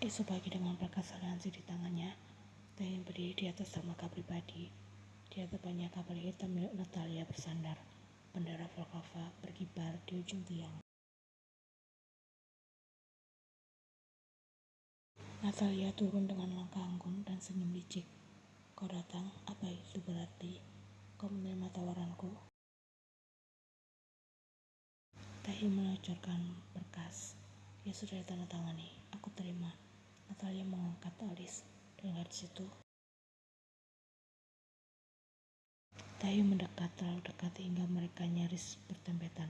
Esok pagi dengan berkas aliansi di tangannya, Taehyung berdiri di atas dermaga pribadi. Di hadapannya kapal hitam milik Natalia bersandar. Bendera Volkova berkibar di ujung tiang. Natalia turun dengan langkah anggun dan senyum licik. Kau datang, apa itu berarti? Kau menerima tawaranku? Taehyung meluncurkan berkas. Ya sudah ditandatangani, aku terima. Natalia mengangkat alis. Dengar di situ. Taehyung mendekat terlalu dekat hingga mereka nyaris bertempetan.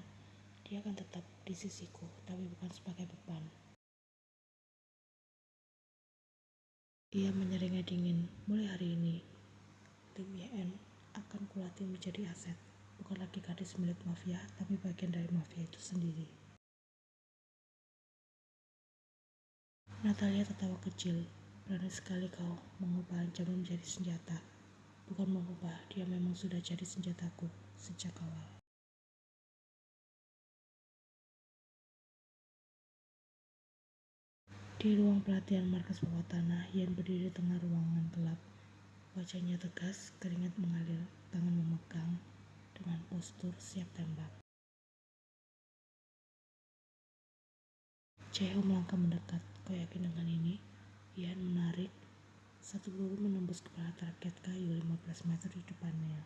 Dia akan tetap di sisiku, tapi bukan sebagai beban. Ia menyeringai dingin. Mulai hari ini, Lim Ye-en akan kulatih menjadi aset. Bukan lagi gadis milik mafia, tapi bagian dari mafia itu sendiri. Natalia tertawa kecil. Berani sekali kau mengubah ancaman menjadi senjata. Bukan mengubah, dia memang sudah jadi senjataku sejak awal. Di ruang pelatihan markas bawah tanah, Yen berdiri di tengah ruangan gelap. Wajahnya tegas, keringat mengalir, tangan memegang dengan postur siap tembak. Jaeho melangkah mendekat. Kau yakin dengan ini? Yen menarik. Satu peluru menembus kepala target kayu 15 meter di depannya.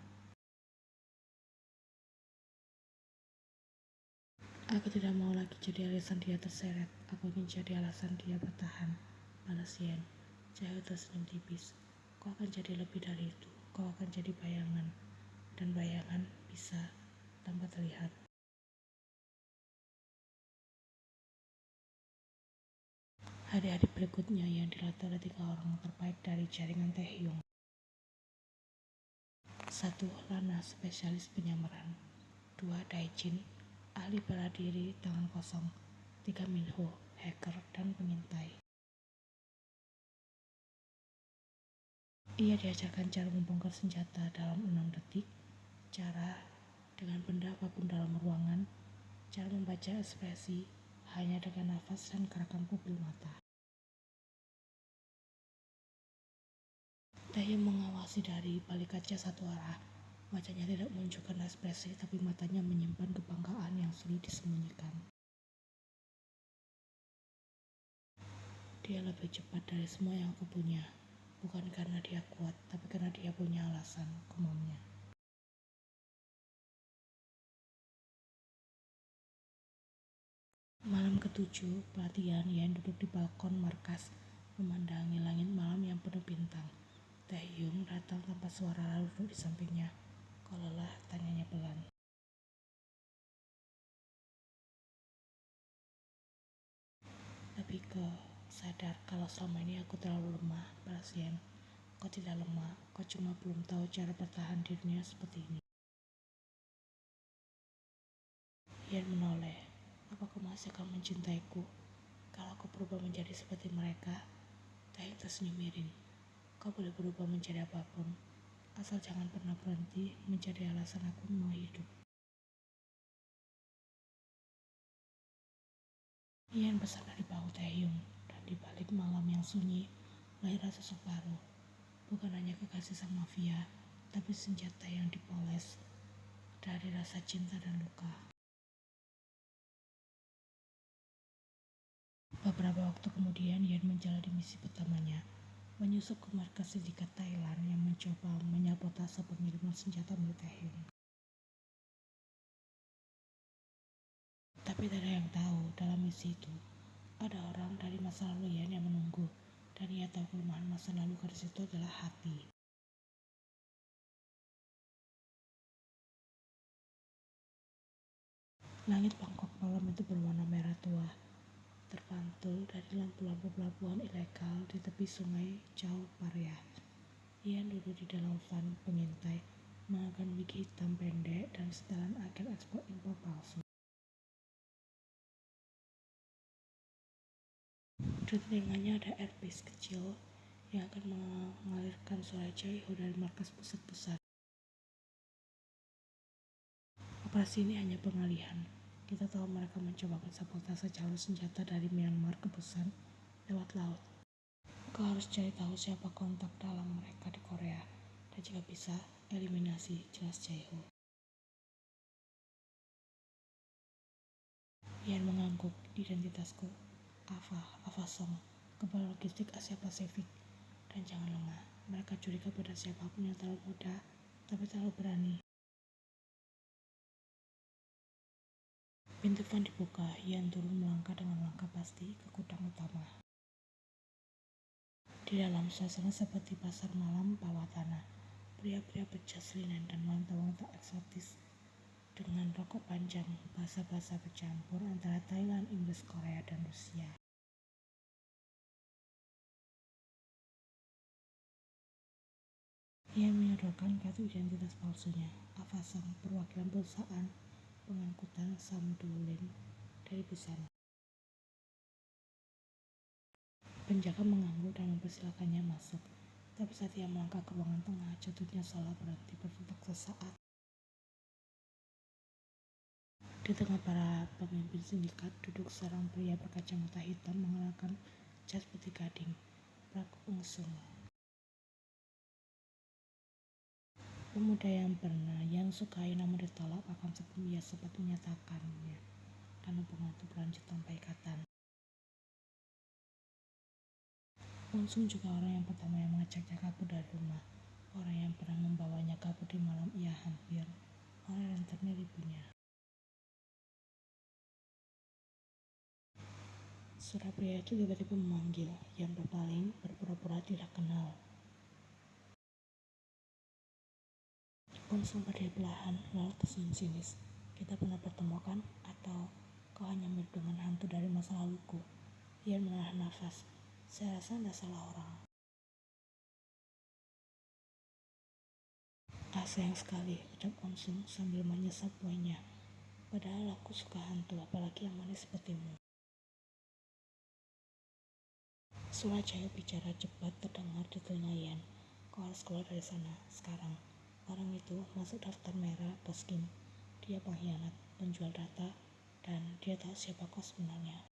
Aku tidak mau lagi jadi alasan dia terseret. Aku ingin jadi alasan dia bertahan. Balas Yen. Jaeho tersenyum tipis. Kau akan jadi lebih dari itu. Kau akan jadi bayangan. Dan bayangan bisa tanpa terlihat. Hari-hari berikutnya yang dilatih oleh 3 orang terbaik dari jaringan Taehyung. 1. Lana, spesialis penyamaran. 2. Daijin, ahli bela diri tangan kosong. 3. Minho, hacker dan pengintai. Ia diajarkan cara membongkar senjata dalam 6 detik, cara dengan benda apapun dalam ruangan, cara membaca ekspresi hanya dengan nafas dan gerakan pupil mata. Taehyung mengawasi dari balik kaca satu arah. Wajahnya tidak menunjukkan ekspresi, tapi matanya menyimpan kebanggaan yang sulit disembunyikan. Dia lebih cepat dari semua yang aku punya. Bukan karena dia kuat, tapi karena dia punya alasan, gumamnya. Malam ke-7 pelatihan, Yen duduk di balkon markas, memandangi langit malam yang penuh bintang. Taehyung datang tanpa suara lalu duduk di sampingnya. Kau lelah? Tanyanya pelan. Lebih ke sadar kalau selama ini aku terlalu lemah, balas Yen. Kau tidak lemah, kau cuma belum tahu cara bertahan di dunia seperti ini. Yen menoleh. Apa kau masih akan mencintaiku? Kalau aku berubah menjadi seperti mereka? Taehyung tersenyum miring. Kau boleh berubah menjadi apapun, asal jangan pernah berhenti menjadi alasan aku mau hidup. Yen bersandar di bahu Taehyung, dan di balik malam yang sunyi, lahir sosok baru. Bukan hanya kekasih sang mafia, tapi senjata yang dipoles dari rasa cinta dan luka. Beberapa waktu kemudian, Yen menjalani misi pertamanya, menyusup ke markas sindikat Thailand yang mencoba menyabotase pengiriman senjata milik Taehyung. Tapi tidak ada yang tahu dalam misi itu ada orang dari masa lalu Yen yang menunggu, dan ia tahu kelemahan masa lalu gadis itu adalah hati. Langit Bangkok malam itu berwarna merah tua, terpantul dari lampu-lampu pelabuhan ilegal di tepi sungai Chao Phraya. Yen duduk di dalam van pengintai, mengenakan wig hitam pendek dan setelan agen ekspor impor palsu. Di telinganya ada earpiece kecil yang akan mengalirkan suara Jaeho dari markas pusat besar. Operasi ini hanya pengalihan. Kita tahu mereka mencoba mensabotase jalur senjata dari Myanmar ke Busan lewat laut. Kau harus cari tahu siapa kontak dalam mereka di Korea, dan jika bisa, eliminasi jelas Jaeho. Ian mengangguk. Identitasku, Ava Song, kepala logistik Asia Pasifik. Dan jangan lengah, mereka curiga pada siapapun yang terlalu muda, tapi terlalu berani. Pintu van dibuka, Ian turun melangkah dengan langkah pasti ke gudang utama. Di dalam suasana seperti pasar malam bawah tanah, pria-pria berjas linen dan wanita-wanita eksotis dengan rokok panjang, bahasa-bahasa bercampur antara Thailand, Inggris, Korea, dan Rusia. Ia menyodorkan kartu identitas palsunya, Ava Song, perwakilan perusahaan pengangkutan Samdolin dari Busan. Penjaga mengangguk dan mempersilakannya masuk, tapi saat ia melangkah ke ruangan tengah, jantungnya seolah berhenti berdetak sesaat. Di tengah para pemimpin sindikat duduk seorang pria berkacamata hitam mengenakan jas putih gading, Park Ung-sung. Pemuda yang pernah Ian sukai namun ditolak akan sebelum ia sempat menyatakannya, dan hubungan itu berlanjut tanpa ikatan. Ung-sung juga orang yang pertama yang mengajaknya kabur dari rumah, orang yang pernah membawanya kabur di malam ia hampir oleh rentenir ibunya. Suara pria itu tiba-tiba memanggil. Ian berpaling, berpura-pura tidak kenal. Ung-sung berdiri perlahan, lalu tersenyum sinis. Kita pernah bertemu kan? Atau kau hanya mirip dengan hantu dari masa laluku? Ian menahan nafas. Saya rasa Anda salah orang. Sayang sekali, ucap Ung-sung sambil menyesap buahnya. Padahal aku suka hantu, apalagi yang manis sepertimu. Suara Jaeho bicara cepat terdengar di telinga Ian. Kau harus keluar dari sana, sekarang. Orang itu masuk daftar merah bos Kim. Dia pengkhianat, penjual data, dan dia tahu siapa kau sebenarnya.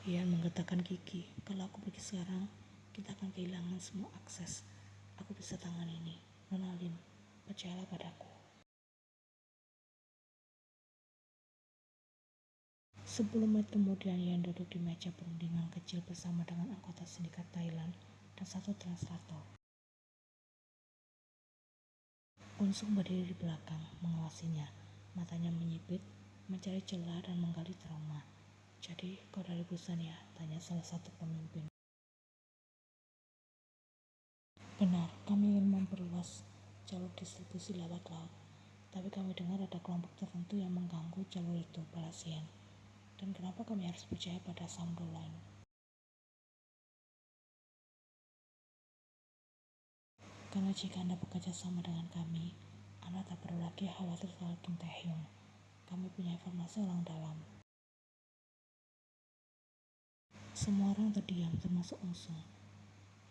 Ian menggetarkan gigi. Kalau aku pergi sekarang, kita akan kehilangan semua akses. Aku bisa tangan ini. Nona Lin, percayalah padaku. 10 menit kemudian Ian duduk di meja perundingan kecil bersama dengan anggota sindikat Thailand dan satu translator. Ung-sung berdiri di belakang, mengawasinya. Matanya menyipit, mencari celah dan menggali trauma. Jadi, kau dari Busan ya? Tanya salah satu pemimpin. Benar, kami ingin memperluas jalur distribusi lewat laut. Tapi kami dengar ada kelompok tertentu yang mengganggu jalur itu, balas Ian. Dan kenapa kami harus percaya pada Samdolin? Karena jika Anda bekerja sama dengan kami, Anda tak perlu lagi khawatir soal Kim Tae-hyung. Kami punya informasi orang dalam. Semua orang terdiam, termasuk Ung-sung.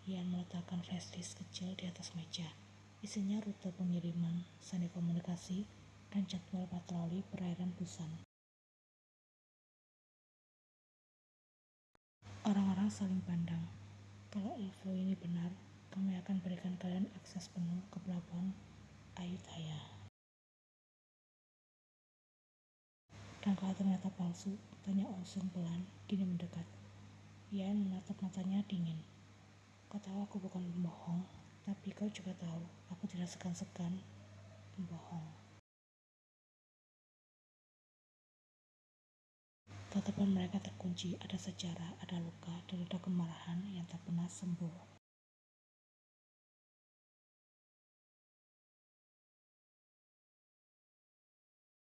Ian meletakkan flash disk kecil di atas meja. Isinya rute pengiriman, sandi komunikasi, dan jadwal patroli perairan Busan. Orang-orang saling pandang. Kalau info ini benar, kami akan berikan kalian akses penuh ke pelabuhan Ayutthaya. Dan kalau ternyata palsu, tanya Ung-sung pelan, kini mendekat. Ian menatap matanya dingin. Kau tahu aku bukan pembohong, tapi kau juga tahu aku tidak segan-segan membohong. Tatapan mereka terkunci, ada sejarah, ada luka, dan ada kemarahan yang tak pernah sembuh.